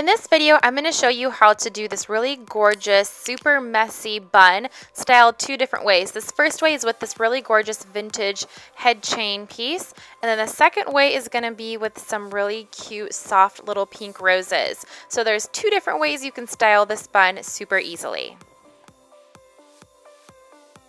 In this video, I'm going to show you how to do this really gorgeous, super messy bun styled two different ways. This first way is with this really gorgeous vintage head chain piece, and then the second way is going to be with some really cute, soft little pink roses. So there's two different ways you can style this bun super easily.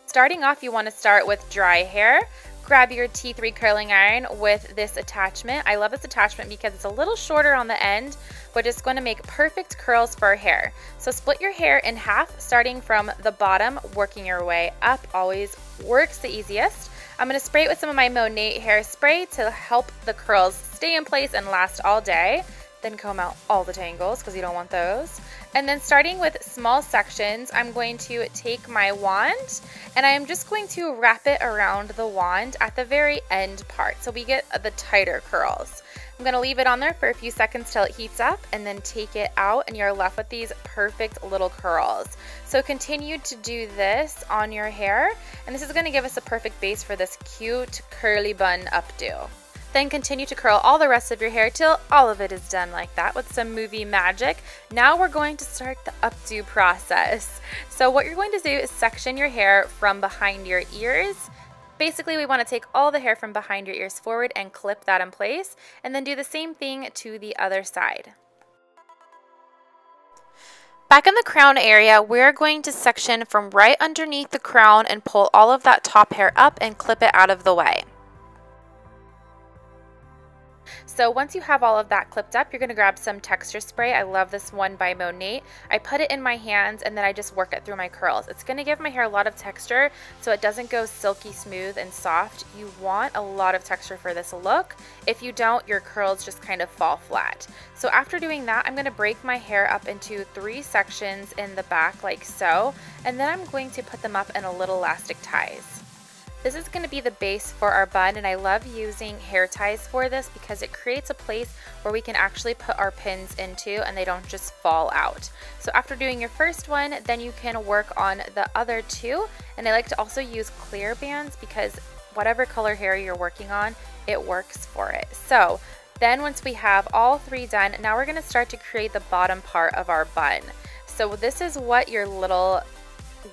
Starting off, you want to start with dry hair. Grab your T3 curling iron with this attachment. I love this attachment because it's a little shorter on the end, but it's going to make perfect curls for our hair. So split your hair in half, starting from the bottom, working your way up. Always works the easiest. I'm going to spray it with some of my Monat hairspray to help the curls stay in place and last all day. Then comb out all the tangles because you don't want those. And then starting with small sections, I'm going to take my wand and I am just going to wrap it around the wand at the very end part so we get the tighter curls. I'm going to leave it on there for a few seconds till it heats up and then take it out and you're left with these perfect little curls. So continue to do this on your hair and this is going to give us a perfect base for this cute curly bun updo. Then continue to curl all the rest of your hair till all of it is done like that with some movie magic. Now we're going to start the updo process. So what you're going to do is section your hair from behind your ears. Basically, we want to take all the hair from behind your ears forward and clip that in place, and then do the same thing to the other side. Back in the crown area, we're going to section from right underneath the crown and pull all of that top hair up and clip it out of the way. So once you have all of that clipped up, you're going to grab some texture spray. I love this one by Monat. I put it in my hands and then I just work it through my curls. It's going to give my hair a lot of texture so it doesn't go silky smooth and soft. You want a lot of texture for this look. If you don't, your curls just kind of fall flat. So after doing that, I'm going to break my hair up into 3 sections in the back like so, and then I'm going to put them up in a little elastic ties. This is going to be the base for our bun, and I love using hair ties for this because it creates a place where we can actually put our pins into and they don't just fall out. So after doing your first one, then you can work on the other 2, and I like to also use clear bands because whatever color hair you're working on, it works for it. So then once we have all 3 done, now we're going to start to create the bottom part of our bun. So this is what your little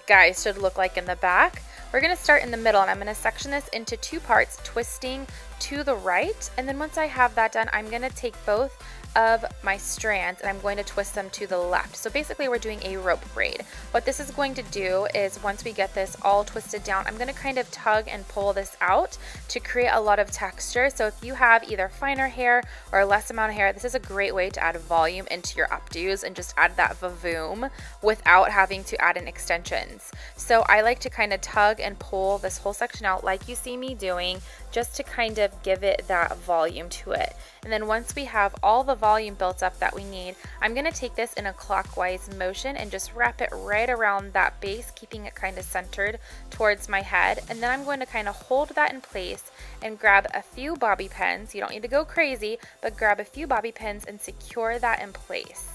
guy should look like in the back. We're going to start in the middle and I'm going to section this into 2 parts, twisting to the right, and then once I have that done, I'm going to take both of my strands and I'm going to twist them to the left. So basically we're doing a rope braid. What this is going to do is once we get this all twisted down, I'm going to kind of tug and pull this out to create a lot of texture. So if you have either finer hair or less amount of hair, this is a great way to add volume into your updos and just add that vavoom without having to add in extensions. So I like to kind of tug and pull this whole section out like you see me doing, just to kind of give it that volume to it. And then once we have all the volume built up that we need, I'm going to take this in a clockwise motion and just wrap it right around that base, keeping it kind of centered towards my head. And then I'm going to kind of hold that in place and grab a few bobby pins. You don't need to go crazy, but grab a few bobby pins and secure that in place.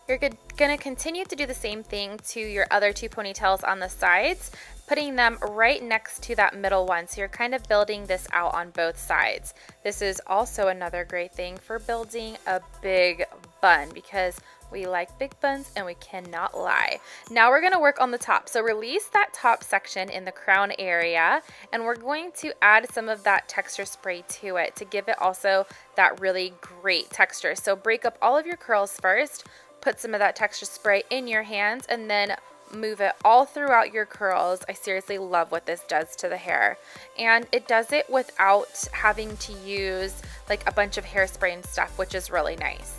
You're going to continue to do the same thing to your other 2 ponytails on the sides, putting them right next to that middle one. So you're kind of building this out on both sides. This is also another great thing for building a big bun because we like big buns and we cannot lie. Now we're going to work on the top. So release that top section in the crown area and we're going to add some of that texture spray to it to give it also that really great texture. So break up all of your curls first, put some of that texture spray in your hands, and then move it all throughout your curls. I seriously love what this does to the hair, and it does it without having to use like a bunch of hairspray and stuff, which is really nice.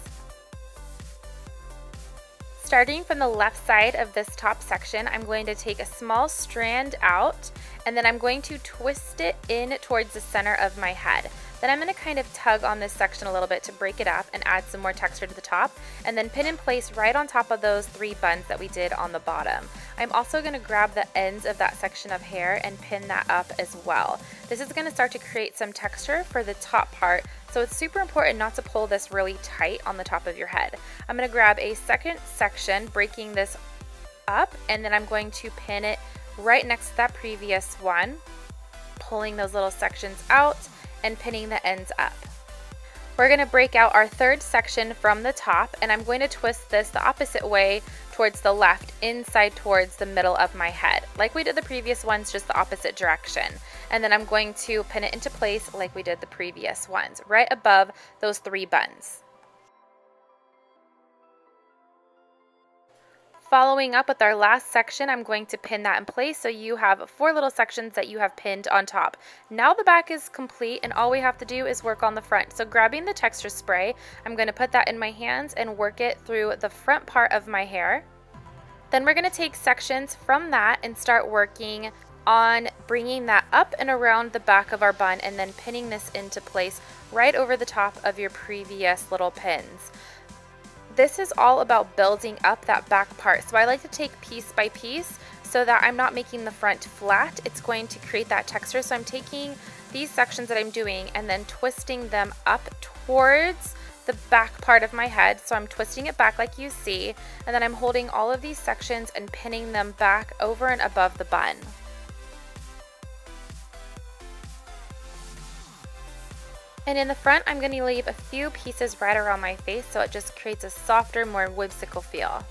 Starting from the left side of this top section, I'm going to take a small strand out and then I'm going to twist it in towards the center of my head. Then I'm going to kind of tug on this section a little bit to break it up and add some more texture to the top, and then pin in place right on top of those 3 buns that we did on the bottom. I'm also going to grab the ends of that section of hair and pin that up as well. This is going to start to create some texture for the top part, so it's super important not to pull this really tight on the top of your head. I'm going to grab a second section, breaking this up, and then I'm going to pin it right next to that previous one, pulling those little sections out and pinning the ends up. We're going to break out our third section from the top, and I'm going to twist this the opposite way towards the left, inside towards the middle of my head. Like we did the previous ones, just the opposite direction. And then I'm going to pin it into place like we did the previous ones, right above those 3 buns. Following up with our last section, I'm going to pin that in place so you have 4 little sections that you have pinned on top. Now the back is complete and all we have to do is work on the front. So grabbing the texture spray, I'm going to put that in my hands and work it through the front part of my hair. Then we're going to take sections from that and start working on bringing that up and around the back of our bun and then pinning this into place right over the top of your previous little pins. This is all about building up that back part. So I like to take piece by piece so that I'm not making the front flat. It's going to create that texture. So I'm taking these sections that I'm doing and then twisting them up towards the back part of my head. So I'm twisting it back like you see, and then I'm holding all of these sections and pinning them back over and above the bun. And in the front, I'm going to leave a few pieces right around my face so it just creates a softer, more whimsical feel.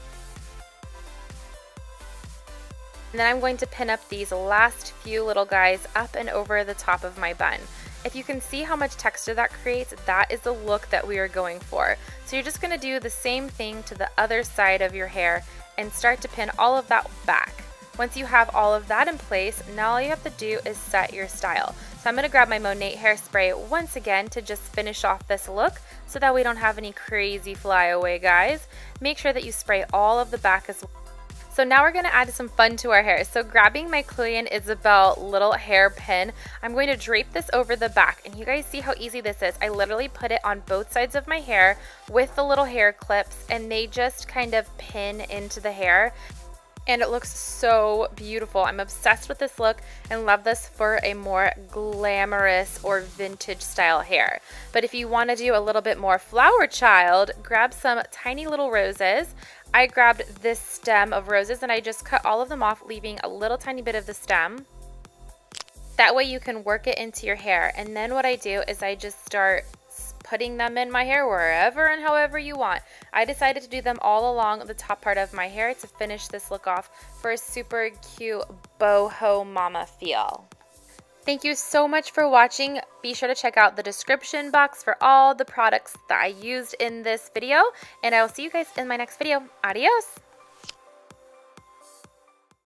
And then I'm going to pin up these last few little guys up and over the top of my bun. If you can see how much texture that creates, that is the look that we are going for. So you're just going to do the same thing to the other side of your hair and start to pin all of that back. Once you have all of that in place, now all you have to do is set your style. So I'm going to grab my Monat hairspray once again to just finish off this look so that we don't have any crazy flyaway guys. Make sure that you spray all of the back as well. So now we're going to add some fun to our hair. So grabbing my Clean Isabel little hair pin, I'm going to drape this over the back. And you guys see how easy this is. I literally put it on both sides of my hair with the little hair clips and they just kind of pin into the hair. And it looks so beautiful. I'm obsessed with this look and love this for a more glamorous or vintage style hair. But if you want to do a little bit more flower child, grab some tiny little roses. I grabbed this stem of roses and I just cut all of them off, leaving a little tiny bit of the stem. That way you can work it into your hair. And then what I do is I just start putting them in my hair wherever and however you want. I decided to do them all along the top part of my hair to finish this look off for a super cute boho mama feel. Thank you so much for watching. Be sure to check out the description box for all the products that I used in this video, and I will see you guys in my next video. Adios!